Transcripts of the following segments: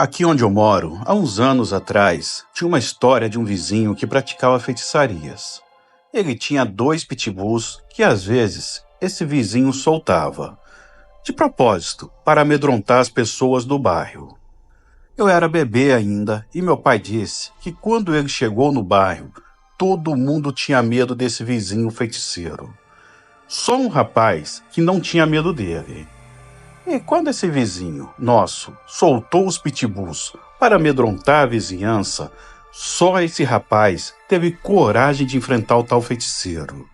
Aqui onde eu moro, há uns anos atrás, tinha uma história de um vizinho que praticava feitiçarias. Ele tinha dois pitbulls que às vezes esse vizinho soltava, de propósito, para amedrontar as pessoas do bairro. Eu era bebê ainda e meu pai disse que quando ele chegou no bairro, todo mundo tinha medo desse vizinho feiticeiro. Só um rapaz que não tinha medo dele. E quando esse vizinho nosso soltou os pitbulls para amedrontar a vizinhança, só esse rapaz teve coragem de enfrentar o tal feiticeiro.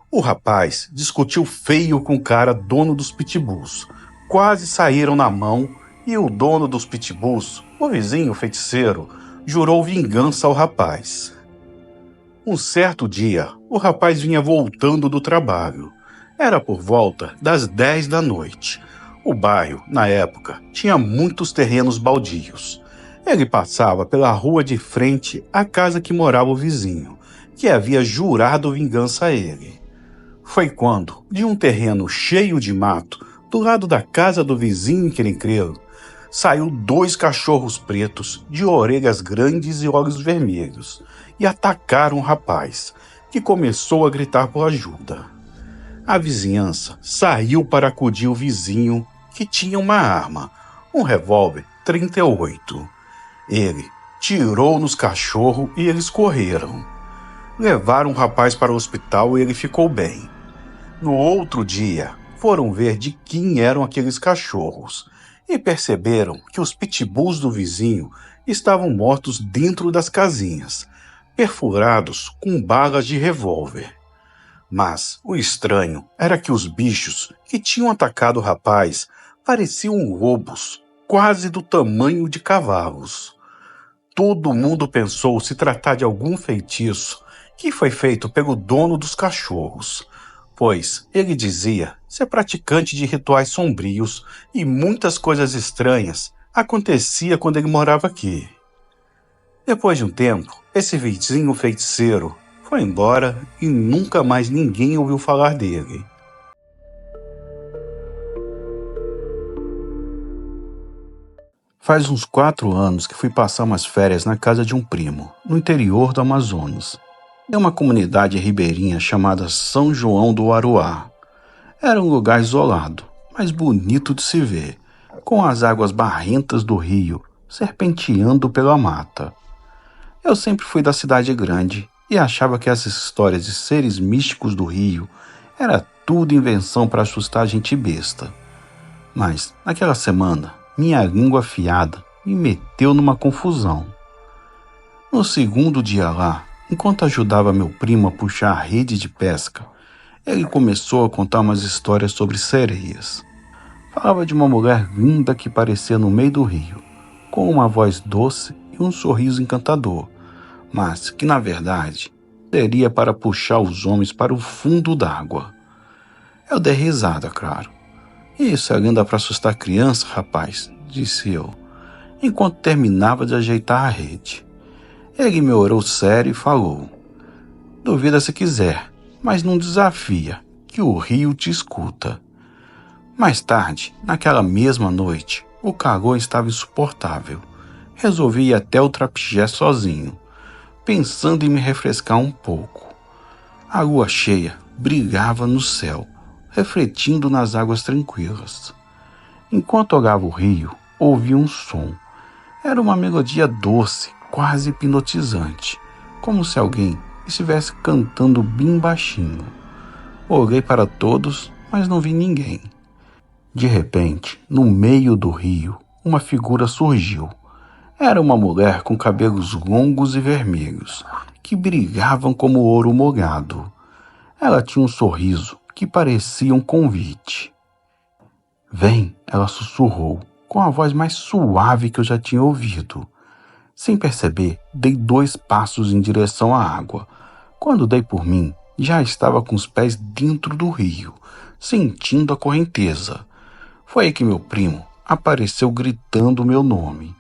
O rapaz discutiu feio com o cara dono dos pitbulls. Quase saíram na mão e o dono dos pitbulls, o vizinho feiticeiro, jurou vingança ao rapaz. Um certo dia, o rapaz vinha voltando do trabalho. Era por volta das 10 da noite. O bairro, na época, tinha muitos terrenos baldios. Ele passava pela rua de frente à casa que morava o vizinho, que havia jurado vingança a ele. Foi quando, de um terreno cheio de mato, do lado da casa do vizinho encrenqueiro, saiu dois cachorros pretos de orelhas grandes e olhos vermelhos e atacaram o rapaz, que começou a gritar por ajuda. A vizinhança saiu para acudir o vizinho, que tinha uma arma, um revólver 38. Ele tirou nos cachorros e eles correram. Levaram o rapaz para o hospital e ele ficou bem. No outro dia, foram ver de quem eram aqueles cachorros e perceberam que os pitbulls do vizinho estavam mortos dentro das casinhas, perfurados com balas de revólver. Mas o estranho era que os bichos que tinham atacado o rapaz pareciam lobos, quase do tamanho de cavalos. Todo mundo pensou se tratar de algum feitiço que foi feito pelo dono dos cachorros, pois ele dizia ser praticante de rituais sombrios e muitas coisas estranhas acontecia quando ele morava aqui. Depois de um tempo, esse vizinho feiticeiro foi embora e nunca mais ninguém ouviu falar dele. Faz uns 4 anos que fui passar umas férias na casa de um primo, no interior do Amazonas. É uma comunidade ribeirinha chamada São João do Aruá. Era um lugar isolado, mas bonito de se ver, com as águas barrentas do rio serpenteando pela mata. Eu sempre fui da cidade grande e achava que essas histórias de seres místicos do rio era tudo invenção para assustar gente besta. Mas, naquela semana, minha língua afiada me meteu numa confusão. No segundo dia lá, enquanto ajudava meu primo a puxar a rede de pesca, ele começou a contar umas histórias sobre sereias. Falava de uma mulher linda que parecia no meio do rio, com uma voz doce e um sorriso encantador, mas que, na verdade, seria para puxar os homens para o fundo d'água. Eu dei risada, claro. Isso é lenda para assustar criança, rapaz, disse eu, enquanto terminava de ajeitar a rede. Ele me olhou sério e falou: duvida se quiser, mas não desafia, que o rio te escuta. Mais tarde, naquela mesma noite, o calor estava insuportável. Resolvi ir até o Trapijé sozinho, pensando em me refrescar um pouco. A lua cheia brilhava no céu, refletindo nas águas tranquilas. Enquanto olhava o rio, ouvi um som. Era uma melodia doce, quase hipnotizante, como se alguém estivesse cantando bem baixinho. Olhei para todos, mas não vi ninguém. De repente, no meio do rio, uma figura surgiu. Era uma mulher com cabelos longos e vermelhos, que brilhavam como ouro molhado. Ela tinha um sorriso que parecia um convite. Vem, ela sussurrou, com a voz mais suave que eu já tinha ouvido. Sem perceber, dei 2 passos em direção à água. Quando dei por mim, já estava com os pés dentro do rio, sentindo a correnteza. Foi aí que meu primo apareceu gritando o meu nome.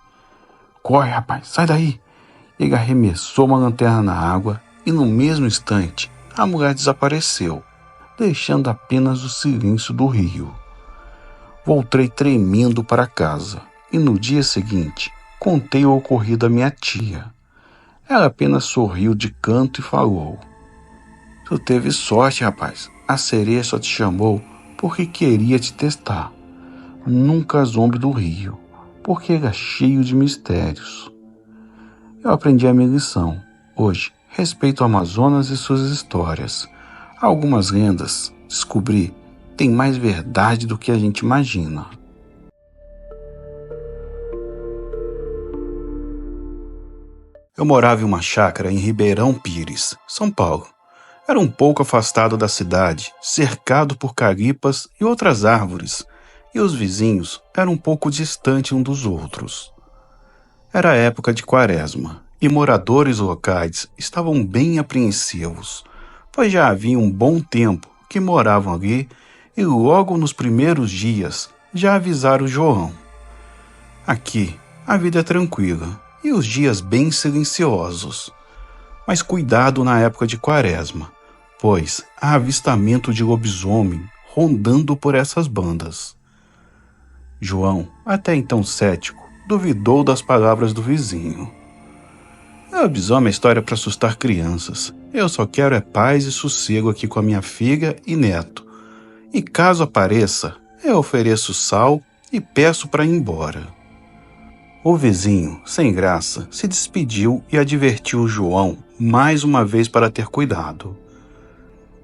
Corre, rapaz, sai daí! Ele arremessou uma lanterna na água e no mesmo instante a mulher desapareceu, deixando apenas o silêncio do rio. Voltei tremendo para casa e no dia seguinte Contei o ocorrido à minha tia. Ela apenas sorriu de canto e falou: Tu teve sorte, rapaz. A sereia só te chamou porque queria te testar. Nunca zombe do rio, porque era cheio de mistérios. Eu aprendi a minha lição. Hoje, respeito o Amazonas e suas histórias. Algumas lendas, descobri, têm mais verdade do que a gente imagina. Eu morava em uma chácara em Ribeirão Pires, São Paulo. Era um pouco afastado da cidade, cercado por caripas e outras árvores, e os vizinhos eram um pouco distantes um dos outros. Era a época de Quaresma, e moradores locais estavam bem apreensivos, pois já havia um bom tempo que moravam ali e logo nos primeiros dias já avisaram João. Aqui, a vida é tranquila e os dias bem silenciosos. Mas cuidado na época de Quaresma, pois há avistamento de lobisomem rondando por essas bandas. João, até então cético, duvidou das palavras do vizinho. Lobisomem é história para assustar crianças. Eu só quero é paz e sossego aqui com a minha filha e neto. E caso apareça, eu ofereço sal e peço para ir embora. O vizinho, sem graça, se despediu e advertiu João mais uma vez para ter cuidado.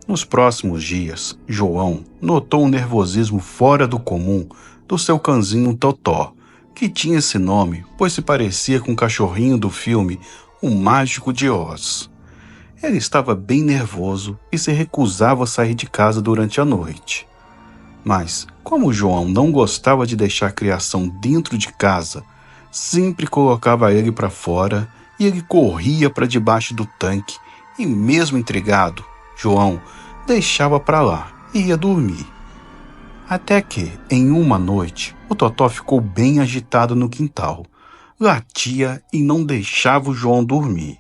Nos próximos dias, João notou um nervosismo fora do comum do seu cãozinho Totó, que tinha esse nome pois se parecia com o cachorrinho do filme O Mágico de Oz. Ele estava bem nervoso e se recusava a sair de casa durante a noite. Mas, como João não gostava de deixar a criação dentro de casa, sempre colocava ele para fora e ele corria para debaixo do tanque e, mesmo intrigado, João deixava para lá e ia dormir. Até que, em uma noite, o Totó ficou bem agitado no quintal, latia e não deixava o João dormir.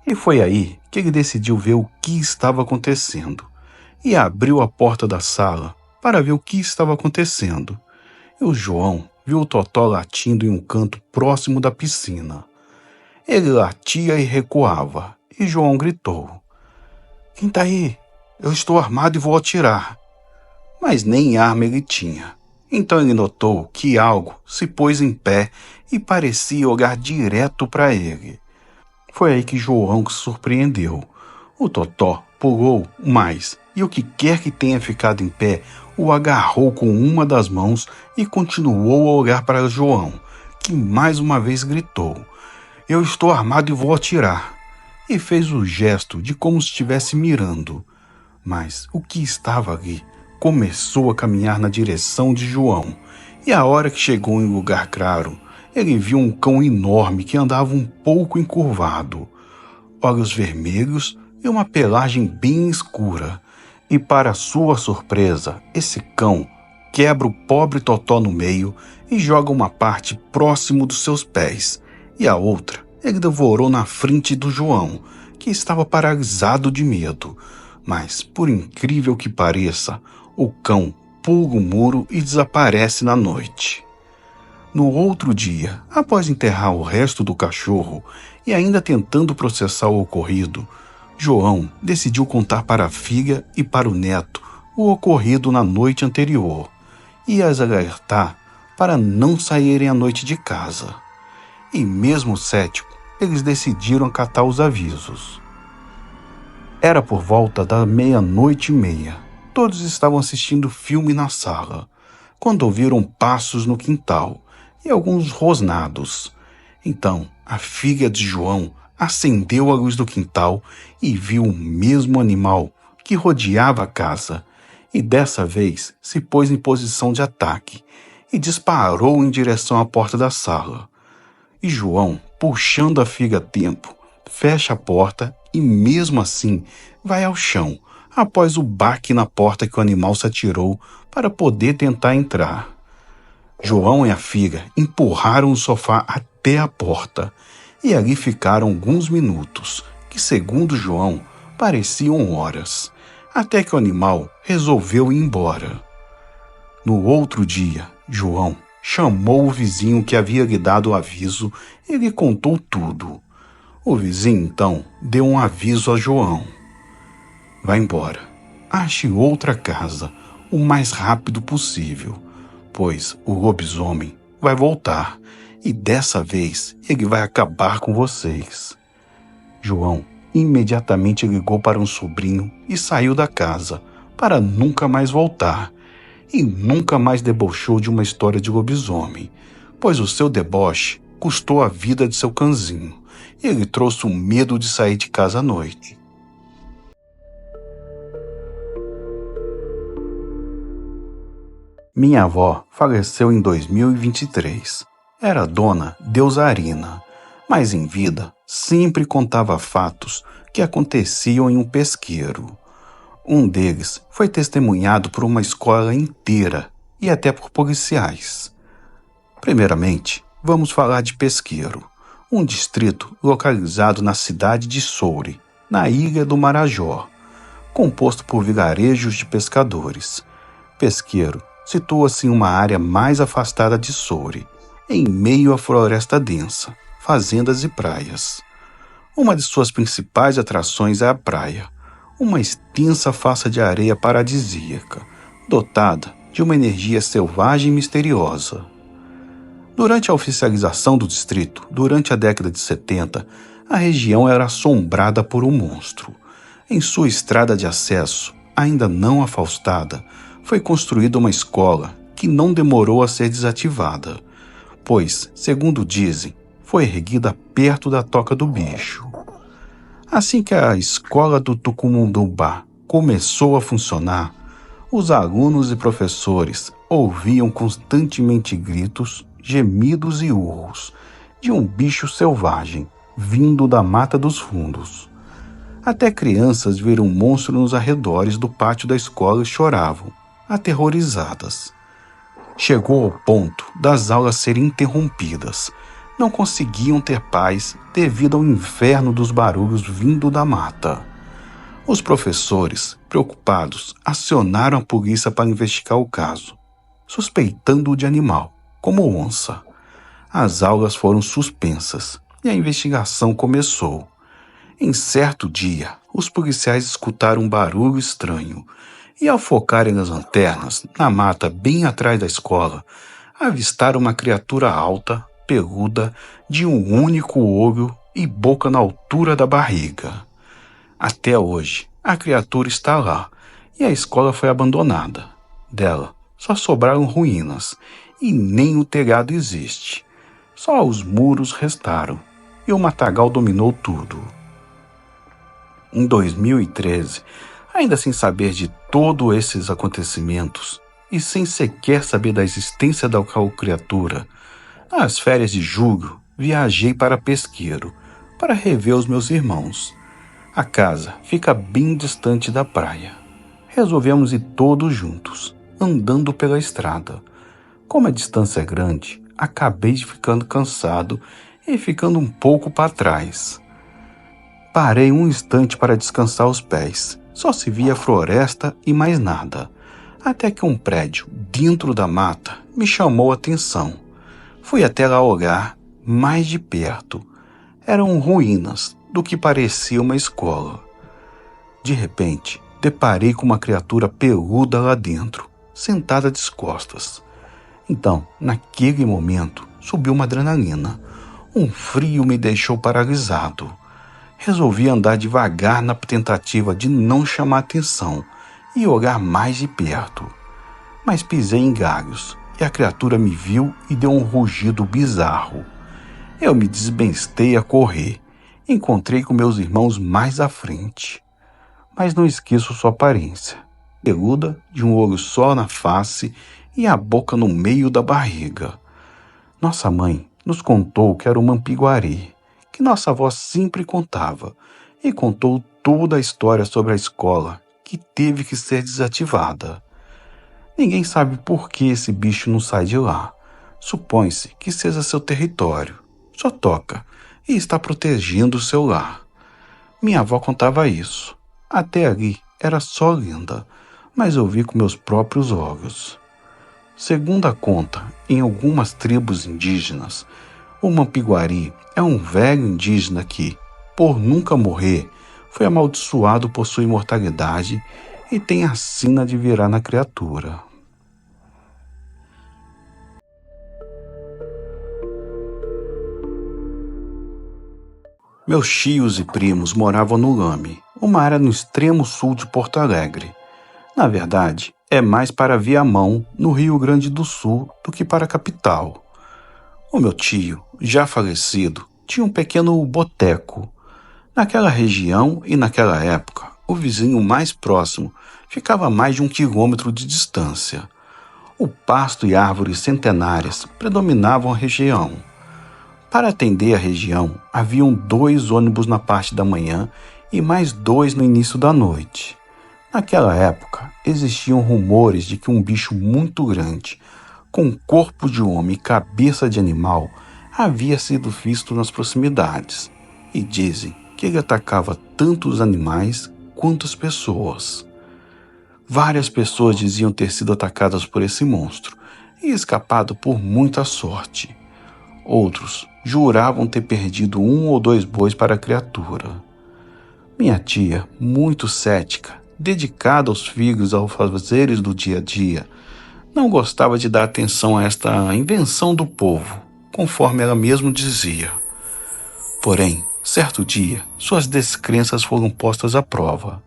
E foi aí que ele decidiu ver o que estava acontecendo e abriu a porta da sala para ver o que estava acontecendo. E o João viu o Totó latindo em um canto próximo da piscina. Ele latia e recuava, e João gritou: Quem tá aí? Eu estou armado e vou atirar. Mas nem arma ele tinha. Então ele notou que algo se pôs em pé e parecia olhar direto para ele. Foi aí que João se surpreendeu. O Totó pulou mais, e o que quer que tenha ficado em pé o agarrou com uma das mãos e continuou a olhar para João, que mais uma vez gritou: Eu estou armado e vou atirar. E fez o gesto de como se estivesse mirando. Mas o que estava ali começou a caminhar na direção de João, e a hora que chegou em lugar claro, ele viu um cão enorme que andava um pouco encurvado, olhos vermelhos e uma pelagem bem escura. E para sua surpresa, esse cão quebra o pobre Totó no meio e joga uma parte próximo dos seus pés, e a outra ele devorou na frente do João, que estava paralisado de medo. Mas, por incrível que pareça, o cão pula o muro e desaparece na noite. No outro dia, após enterrar o resto do cachorro e ainda tentando processar o ocorrido, João decidiu contar para a filha e para o neto o ocorrido na noite anterior e as alertar para não saírem à noite de casa. E mesmo cético, eles decidiram acatar os avisos. Era por volta da 00:30. Todos estavam assistindo filme na sala, quando ouviram passos no quintal e alguns rosnados. Então, a filha de João acendeu a luz do quintal e viu o mesmo animal que rodeava a casa, e dessa vez se pôs em posição de ataque e disparou em direção à porta da sala. E João, puxando a filha a tempo, fecha a porta e mesmo assim vai ao chão, após o baque na porta que o animal se atirou para poder tentar entrar. João e a filha empurraram o sofá até a porta e ali ficaram alguns minutos, que segundo João, pareciam horas, até que o animal resolveu ir embora. No outro dia, João chamou o vizinho que havia lhe dado o aviso e lhe contou tudo. O vizinho, então, deu um aviso a João. Vá embora. Ache outra casa o mais rápido possível, pois o lobisomem vai voltar e dessa vez ele vai acabar com vocês. João imediatamente ligou para um sobrinho e saiu da casa para nunca mais voltar. E nunca mais debochou de uma história de lobisomem, pois o seu deboche custou a vida de seu cãozinho. Ele trouxe o medo de sair de casa à noite. Minha avó faleceu em 2023. Era dona Deusarina, mas em vida sempre contava fatos que aconteciam em um pesqueiro. Um deles foi testemunhado por uma escola inteira e até por policiais. Primeiramente, vamos falar de Pesqueiro, um distrito localizado na cidade de Soure, na ilha do Marajó, composto por vilarejos de pescadores. Pesqueiro situa-se em uma área mais afastada de Soure, em meio à floresta densa, fazendas e praias. Uma de suas principais atrações é a praia, uma extensa faixa de areia paradisíaca, dotada de uma energia selvagem e misteriosa. Durante a oficialização do distrito, durante a década de 70, a região era assombrada por um monstro. Em sua estrada de acesso, ainda não afaustada, foi construída uma escola que não demorou a ser desativada, pois, segundo dizem, foi erguida perto da toca do bicho. Assim que a escola do Tucumundubá começou a funcionar, os alunos e professores ouviam constantemente gritos, gemidos e urros de um bicho selvagem vindo da mata dos fundos. Até crianças viram um monstro nos arredores do pátio da escola e choravam, aterrorizadas. Chegou ao ponto das aulas serem interrompidas. Não conseguiam ter paz devido ao inferno dos barulhos vindo da mata. Os professores, preocupados, acionaram a polícia para investigar o caso, suspeitando-o de animal, como onça. As aulas foram suspensas e a investigação começou. Em certo dia, os policiais escutaram um barulho estranho e, ao focarem as lanternas na mata bem atrás da escola, avistaram uma criatura alta, peluda, de um único olho e boca na altura da barriga. Até hoje, a criatura está lá e a escola foi abandonada. Dela só sobraram ruínas e nem o telhado existe. Só os muros restaram e o matagal dominou tudo. Em 2013, ainda sem saber de todos esses acontecimentos e sem sequer saber da existência da tal criatura, nas férias de julho, viajei para Pesqueiro para rever os meus irmãos. A casa fica bem distante da praia. Resolvemos ir todos juntos, andando pela estrada. Como a distância é grande, acabei ficando cansado e ficando um pouco para trás. Parei um instante para descansar os pés. Só se via floresta e mais nada. Até que um prédio dentro da mata me chamou a atenção. Fui até lá olhar mais de perto. Eram ruínas do que parecia uma escola. De repente, deparei com uma criatura peluda lá dentro, sentada de costas. Então, naquele momento, subiu uma adrenalina. Um frio me deixou paralisado. Resolvi andar devagar na tentativa de não chamar atenção e olhar mais de perto. Mas pisei em galhos e a criatura me viu e deu um rugido bizarro. Eu me desbestei a correr. Encontrei com meus irmãos mais à frente. Mas não esqueço sua aparência. Peluda, de um olho só na face e a boca no meio da barriga. Nossa mãe nos contou que era o Mampiguari, que nossa avó sempre contava, e contou toda a história sobre a escola, que teve que ser desativada. Ninguém sabe por que esse bicho não sai de lá. Supõe-se que seja seu território. Só toca e está protegendo o seu lar. Minha avó contava isso. Até ali era só lenda, mas eu vi com meus próprios olhos. Segundo a conta, em algumas tribos indígenas, o Mampiguari é um velho indígena que, por nunca morrer, foi amaldiçoado por sua imortalidade e tem a sina de virar na criatura. Meus tios e primos moravam no Lame, uma área no extremo sul de Porto Alegre. Na verdade, é mais para Viamão, no Rio Grande do Sul, do que para a capital. O meu tio, já falecido, tinha um pequeno boteco. Naquela região e naquela época, o vizinho mais próximo ficava a mais de 1 quilômetro de distância. O pasto e árvores centenárias predominavam a região. Para atender a região, haviam 2 ônibus na parte da manhã e mais 2 no início da noite. Naquela época, existiam rumores de que um bicho muito grande, com corpo de homem e cabeça de animal, havia sido visto nas proximidades, e dizem que ele atacava tanto os animais quanto as pessoas. Várias pessoas diziam ter sido atacadas por esse monstro e escapado por muita sorte. Outros juravam ter perdido 1 ou 2 bois para a criatura. Minha tia, muito cética, dedicada aos filhos aos fazeres do dia a dia, não gostava de dar atenção a esta invenção do povo, conforme ela mesma dizia. Porém, certo dia, suas descrenças foram postas à prova.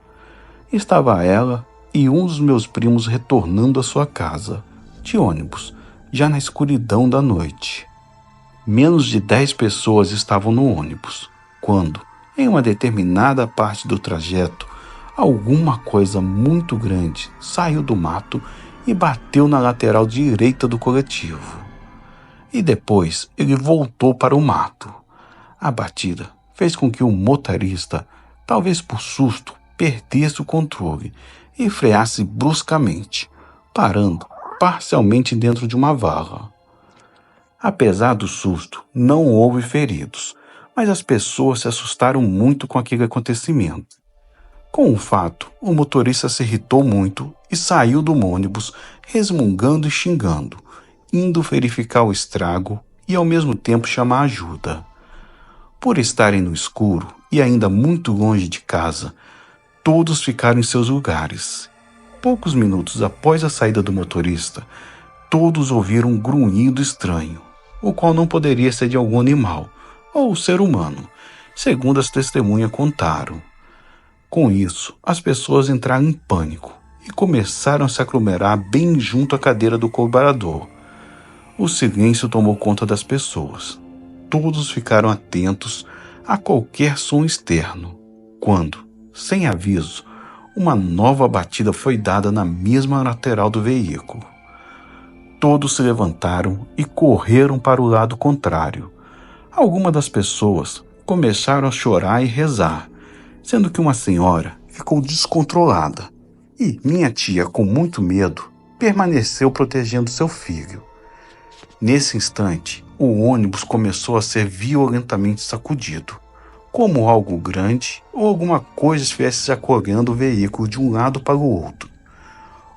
Estava ela e um dos meus primos retornando à sua casa, de ônibus, já na escuridão da noite. Menos de 10 pessoas estavam no ônibus, quando, em uma determinada parte do trajeto, alguma coisa muito grande saiu do mato e bateu na lateral direita do coletivo. E depois ele voltou para o mato. A batida fez com que o motorista, talvez por susto, perdesse o controle e freasse bruscamente, parando parcialmente dentro de uma vala. Apesar do susto, não houve feridos, mas as pessoas se assustaram muito com aquele acontecimento. Com o fato, o motorista se irritou muito e saiu do ônibus resmungando e xingando, indo verificar o estrago e ao mesmo tempo chamar ajuda. Por estarem no escuro e ainda muito longe de casa, todos ficaram em seus lugares. Poucos minutos após a saída do motorista, todos ouviram um grunhido estranho, o qual não poderia ser de algum animal ou ser humano, segundo as testemunhas contaram. Com isso, as pessoas entraram em pânico e começaram a se aglomerar bem junto à cadeira do cobrador. O silêncio tomou conta das pessoas. Todos ficaram atentos a qualquer som externo, quando, sem aviso, uma nova batida foi dada na mesma lateral do veículo. Todos se levantaram e correram para o lado contrário. Algumas das pessoas começaram a chorar e rezar, sendo que uma senhora ficou descontrolada e minha tia, com muito medo, permaneceu protegendo seu filho. Nesse instante, o ônibus começou a ser violentamente sacudido, como algo grande ou alguma coisa estivesse sacudendo o veículo de um lado para o outro.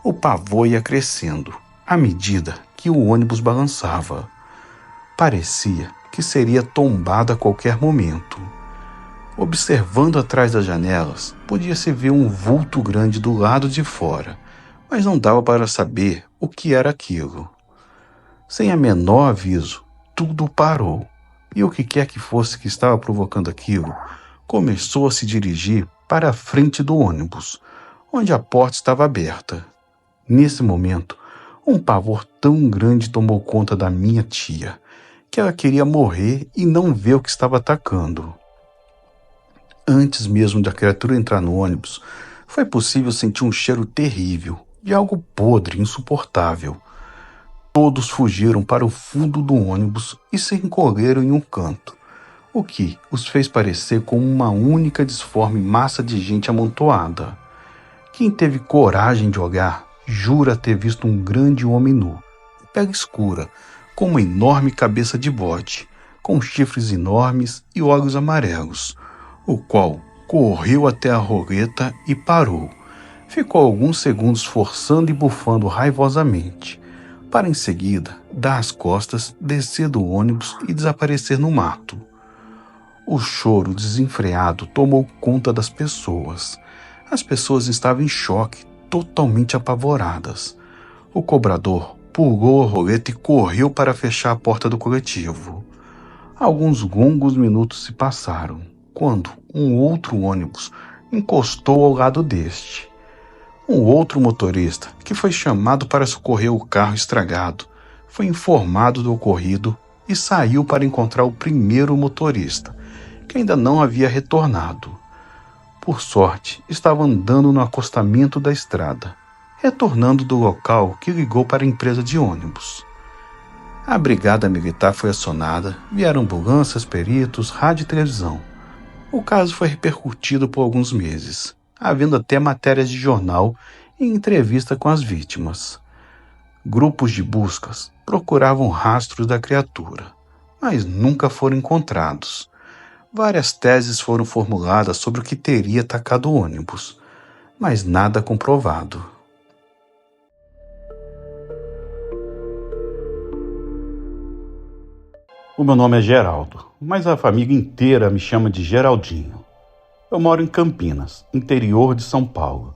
O pavor ia crescendo à medida que o ônibus balançava. Parecia que seria tombado a qualquer momento. Observando atrás das janelas, podia-se ver um vulto grande do lado de fora, mas não dava para saber o que era aquilo. Sem a menor aviso, tudo parou, e o que quer que fosse que estava provocando aquilo, começou a se dirigir para a frente do ônibus, onde a porta estava aberta. Nesse momento, um pavor tão grande tomou conta da minha tia, que ela queria morrer e não ver o que estava atacando. Antes mesmo da criatura entrar no ônibus, foi possível sentir um cheiro terrível, de algo podre, insuportável. Todos fugiram para o fundo do ônibus e se encolheram em um canto, o que os fez parecer como uma única disforme massa de gente amontoada. Quem teve coragem de olhar, jura ter visto um grande homem nu, pele escura, com uma enorme cabeça de bode, com chifres enormes e olhos amarelos, o qual correu até a roleta e parou. Ficou alguns segundos forçando e bufando raivosamente. para em seguida dar as costas, descer do ônibus e desaparecer no mato. O choro desenfreado tomou conta das pessoas. As pessoas estavam em choque, totalmente apavoradas. O cobrador pulou a roleta e correu para fechar a porta do coletivo. Alguns longos minutos se passaram, quando um outro ônibus encostou ao lado deste. Um outro motorista, que foi chamado para socorrer o carro estragado, foi informado do ocorrido e saiu para encontrar o primeiro motorista, que ainda não havia retornado. Por sorte, estava andando no acostamento da estrada, retornando do local que ligou para a empresa de ônibus. A brigada militar foi acionada, vieram ambulâncias, peritos, rádio e televisão. O caso foi repercutido por alguns meses, havendo até matérias de jornal e entrevista com as vítimas. Grupos de buscas procuravam rastros da criatura, mas nunca foram encontrados. Várias teses foram formuladas sobre o que teria atacado o ônibus, mas nada comprovado. O meu nome é Geraldo, mas a família inteira me chama de Geraldinho. Eu moro em Campinas, interior de São Paulo,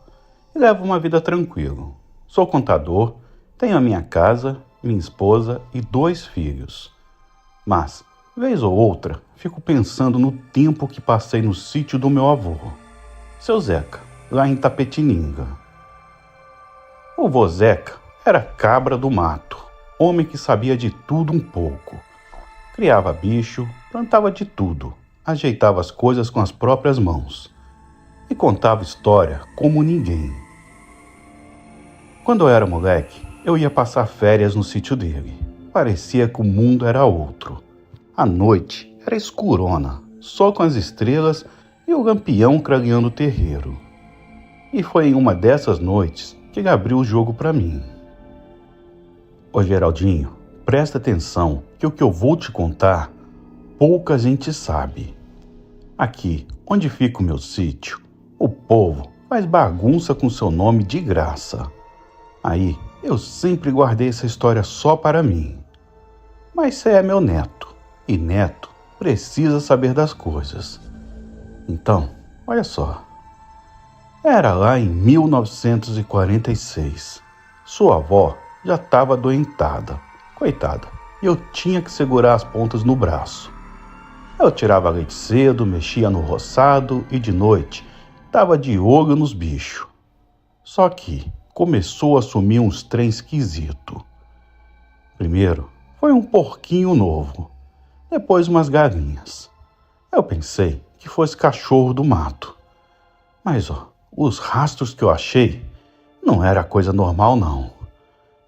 e levo uma vida tranquila. Sou contador, tenho a minha casa, minha esposa e 2 filhos. Mas, vez ou outra, fico pensando no tempo que passei no sítio do meu avô, seu Zeca, lá em Tapetininga. O vô Zeca era cabra do mato, homem que sabia de tudo um pouco. Criava bicho, plantava de tudo, ajeitava as coisas com as próprias mãos e contava história como ninguém. Quando eu era moleque, eu ia passar férias no sítio dele. Parecia que o mundo era outro. A noite era escurona, só com as estrelas e o lampião craneando o terreiro. E foi em uma dessas noites que ele abriu o jogo para mim. Ô Geraldinho, presta atenção que o que eu vou te contar, pouca gente sabe. Aqui, onde fica o meu sítio, o povo faz bagunça com seu nome de graça. Aí, eu sempre guardei essa história só para mim. Mas você é meu neto, e neto precisa saber das coisas. Então, olha só. Era lá em 1946. Sua avó já estava adoentada. Coitada, eu tinha que segurar as pontas no braço. Eu tirava leite cedo, mexia no roçado e de noite estava de olho nos bichos. Só que começou a sumir uns trem esquisito. Primeiro foi um porquinho novo, depois umas galinhas. Eu pensei que fosse cachorro do mato. Mas os rastros que eu achei não era coisa normal não.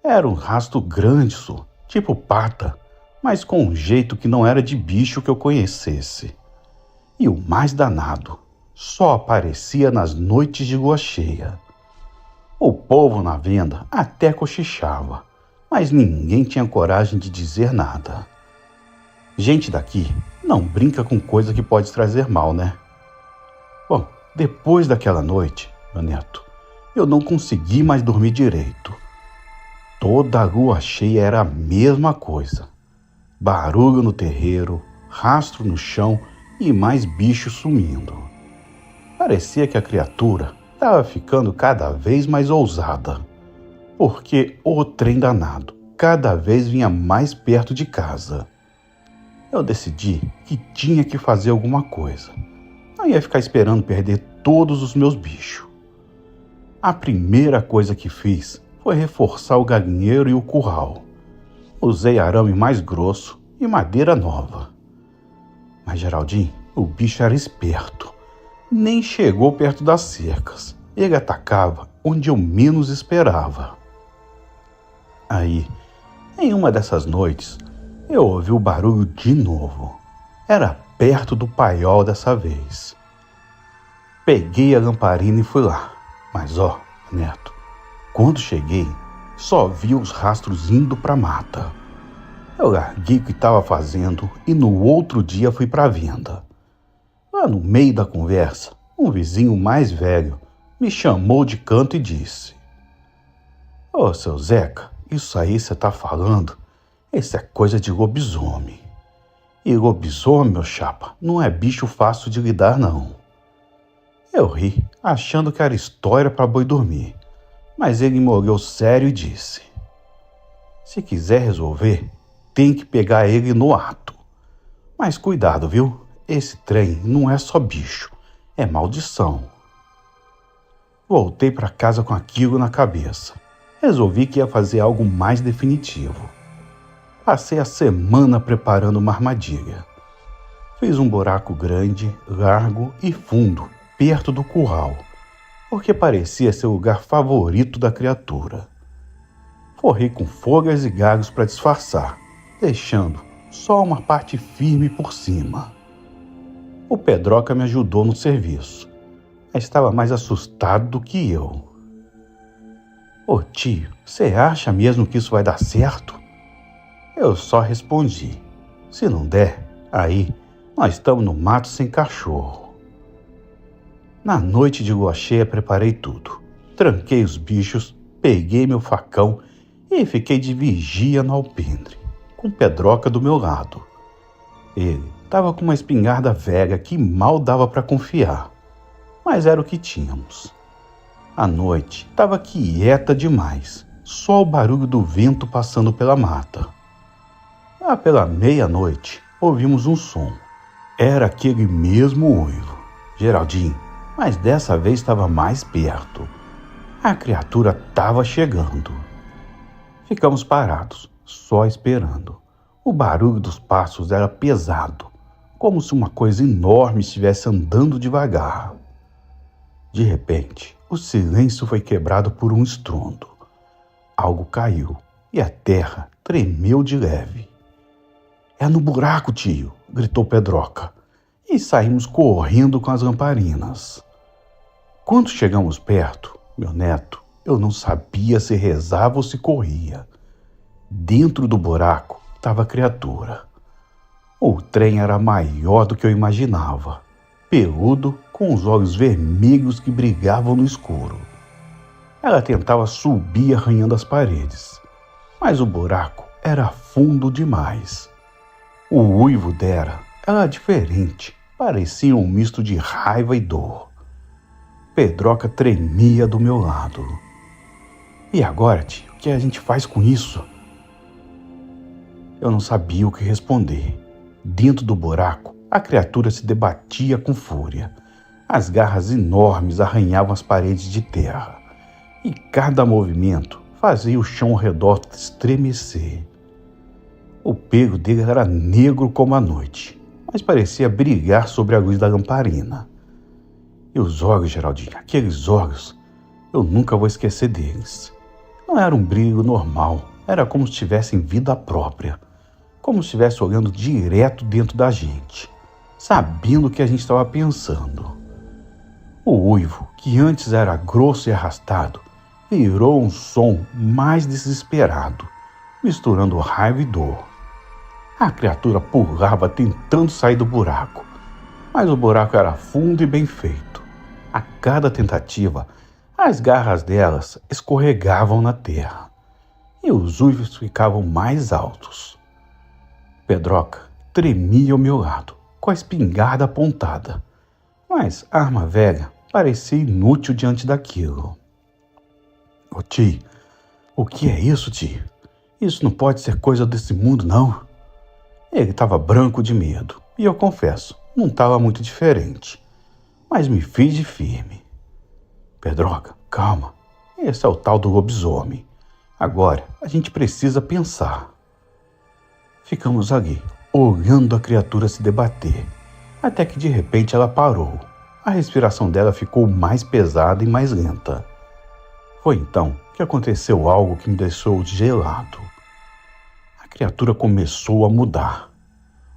Era um rastro grande, tipo pata, mas com um jeito que não era de bicho que eu conhecesse. E o mais danado, só aparecia nas noites de lua cheia. O povo na venda até cochichava, mas ninguém tinha coragem de dizer nada. Gente daqui não brinca com coisa que pode trazer mal, né? Bom, depois daquela noite, meu neto, eu não consegui mais dormir direito. Toda a lua cheia era a mesma coisa. Barulho no terreiro, rastro no chão e mais bichos sumindo. Parecia que a criatura estava ficando cada vez mais ousada, porque o trem danado cada vez vinha mais perto de casa. Eu decidi que tinha que fazer alguma coisa. Não ia ficar esperando perder todos os meus bichos. A primeira coisa que fiz foi reforçar o galinheiro e o curral. Usei arame mais grosso e madeira nova. Mas Geraldinho, o bicho era esperto. Nem chegou perto das cercas. Ele atacava onde eu menos esperava. Aí, em uma dessas noites, eu ouvi o barulho de novo. Era perto do paiol dessa vez. Peguei a lamparina e fui lá. Mas neto, quando cheguei, só vi os rastros indo para a mata. Eu larguei o que estava fazendo e no outro dia fui para a venda. Lá no meio da conversa, um vizinho mais velho me chamou de canto e disse: Ô, seu Zeca, isso aí você tá falando, isso é coisa de lobisomem. E lobisomem, meu chapa, não é bicho fácil de lidar, não. Eu ri, achando que era história para boi dormir, mas ele me olhou sério e disse: se quiser resolver, tem que pegar ele no ato. Mas cuidado, viu? Esse trem não é só bicho, é maldição. Voltei para casa com aquilo na cabeça. Resolvi que ia fazer algo mais definitivo. Passei a semana preparando uma armadilha. Fiz um buraco grande, largo e fundo, perto do curral, porque parecia ser o lugar favorito da criatura. Forrei com folhas e galhos para disfarçar, deixando só uma parte firme por cima. O Pedroca me ajudou no serviço, mas estava mais assustado do que eu. Ô tio, você acha mesmo que isso vai dar certo? Eu só respondi: se não der, aí nós estamos no mato sem cachorro. Na noite de lua cheia preparei tudo. Tranquei os bichos, peguei meu facão e fiquei de vigia no alpendre, com Pedroca do meu lado. Ele estava com uma espingarda velha que mal dava para confiar, mas era o que tínhamos. A noite estava quieta demais, só o barulho do vento passando pela mata. Lá pela meia-noite, ouvimos um som. Era aquele mesmo uivo, Geraldinho, mas dessa vez estava mais perto. A criatura estava chegando. Ficamos parados, só esperando. O barulho dos passos era pesado, como se uma coisa enorme estivesse andando devagar. De repente, o silêncio foi quebrado por um estrondo. Algo caiu e a terra tremeu de leve. É no buraco, tio, gritou Pedroca, e saímos correndo com as lamparinas. Quando chegamos perto, meu neto, eu não sabia se rezava ou se corria. Dentro do buraco estava a criatura. O trem era maior do que eu imaginava, peludo, com os olhos vermelhos que brilhavam no escuro. Ela tentava subir arranhando as paredes, mas o buraco era fundo demais. O uivo dela era diferente, parecia um misto de raiva e dor. Pedroca tremia do meu lado. E agora, tio, o que a gente faz com isso? Eu não sabia o que responder. Dentro do buraco, a criatura se debatia com fúria. As garras enormes arranhavam as paredes de terra, e cada movimento fazia o chão ao redor estremecer. O pelo dele era negro como a noite, mas parecia brilhar sobre a luz da lamparina. E os olhos, Geraldinho, aqueles olhos, eu nunca vou esquecer deles. Não era um brilho normal, era como se tivessem vida própria, como se estivesse olhando direto dentro da gente, sabendo o que a gente estava pensando. O uivo, que antes era grosso e arrastado, virou um som mais desesperado, misturando raiva e dor. A criatura pulava tentando sair do buraco, mas o buraco era fundo e bem feito. A cada tentativa, as garras delas escorregavam na terra e os uivos ficavam mais altos. Pedroca tremia ao meu lado, com a espingarda apontada, mas a arma velha parecia inútil diante daquilo. Ô tio, o que é isso, tio? Isso não pode ser coisa desse mundo, não. Ele estava branco de medo, e eu confesso, não estava muito diferente, mas me fiz de firme. Pedroca, calma, esse é o tal do lobisomem. Agora a gente precisa pensar. Ficamos ali, olhando a criatura se debater, até que de repente ela parou. A respiração dela ficou mais pesada e mais lenta. Foi então que aconteceu algo que me deixou gelado. A criatura começou a mudar.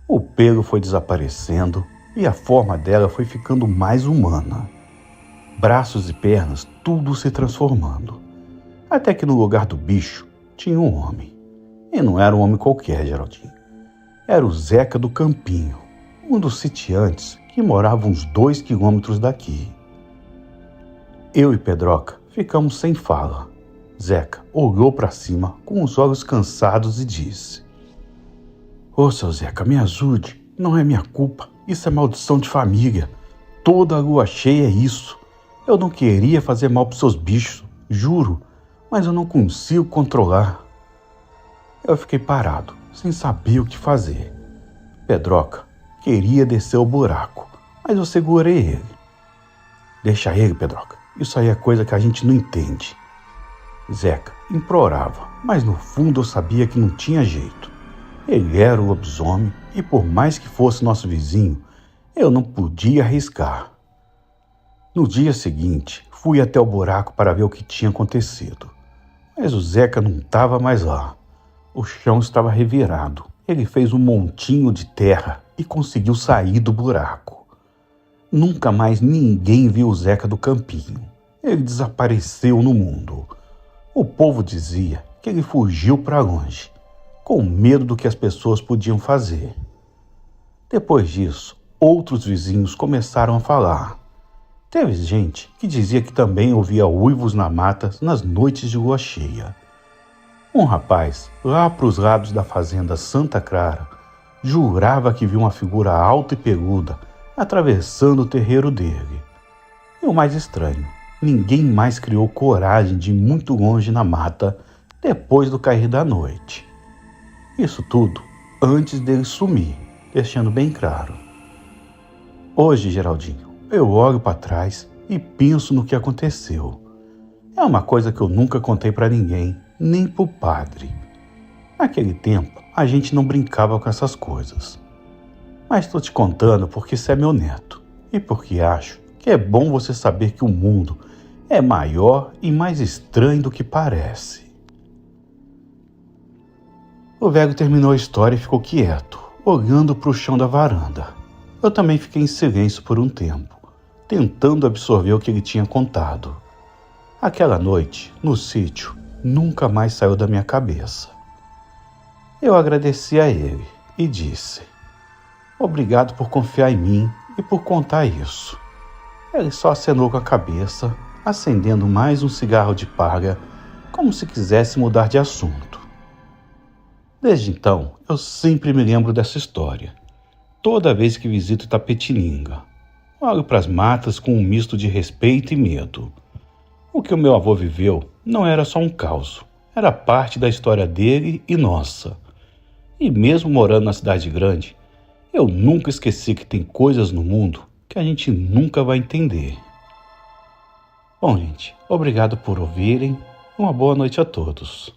O pelo foi desaparecendo e a forma dela foi ficando mais humana. Braços e pernas, tudo se transformando. Até que no lugar do bicho tinha um homem. E não era um homem qualquer, Geraldinho. Era o Zeca do Campinho, um dos sitiantes que morava uns 2 quilômetros daqui. Eu e Pedroca ficamos sem fala. Zeca olhou para cima com os olhos cansados e disse: Ô, seu Zeca, me ajude. Não é minha culpa. Isso é maldição de família. Toda lua cheia é isso. Eu não queria fazer mal pros seus bichos, juro, mas eu não consigo controlar. Eu fiquei parado, sem saber o que fazer. Pedroca queria descer o buraco, mas eu segurei ele. Deixa ele, Pedroca. Isso aí é coisa que a gente não entende. Zeca implorava, mas no fundo eu sabia que não tinha jeito. Ele era o lobisomem e por mais que fosse nosso vizinho, eu não podia arriscar. No dia seguinte, fui até o buraco para ver o que tinha acontecido. Mas o Zeca não estava mais lá. O chão estava revirado. Ele fez um montinho de terra e conseguiu sair do buraco. Nunca mais ninguém viu o Zeca do campinho. Ele desapareceu no mundo. O povo dizia que ele fugiu para longe, com medo do que as pessoas podiam fazer. Depois disso, outros vizinhos começaram a falar. Teve gente que dizia que também ouvia uivos na mata nas noites de lua cheia. Um rapaz, lá para os lados da fazenda Santa Clara, jurava que viu uma figura alta e peluda atravessando o terreiro dele. E o mais estranho, ninguém mais criou coragem de ir muito longe na mata depois do cair da noite. Isso tudo antes dele sumir, deixando bem claro. Hoje, Geraldinho, eu olho para trás e penso no que aconteceu. É uma coisa que eu nunca contei para ninguém, nem pro padre. Naquele tempo, a gente não brincava com essas coisas. Mas estou te contando porque você é meu neto e porque acho que é bom você saber que o mundo é maior e mais estranho do que parece. O velho terminou a história e ficou quieto, olhando para o chão da varanda. Eu também fiquei em silêncio por um tempo, tentando absorver o que ele tinha contado. Aquela noite, no sítio, nunca mais saiu da minha cabeça. Eu agradeci a ele e disse: Obrigado por confiar em mim e por contar isso. Ele só acenou com a cabeça, acendendo mais um cigarro de palha, como se quisesse mudar de assunto. Desde então, eu sempre me lembro dessa história. Toda vez que visito Itapetininga, olho para as matas com um misto de respeito e medo. O que o meu avô viveu não era só um caos, era parte da história dele e nossa. E mesmo morando na cidade grande, eu nunca esqueci que tem coisas no mundo que a gente nunca vai entender. Bom, gente, obrigado por ouvirem. Uma boa noite a todos.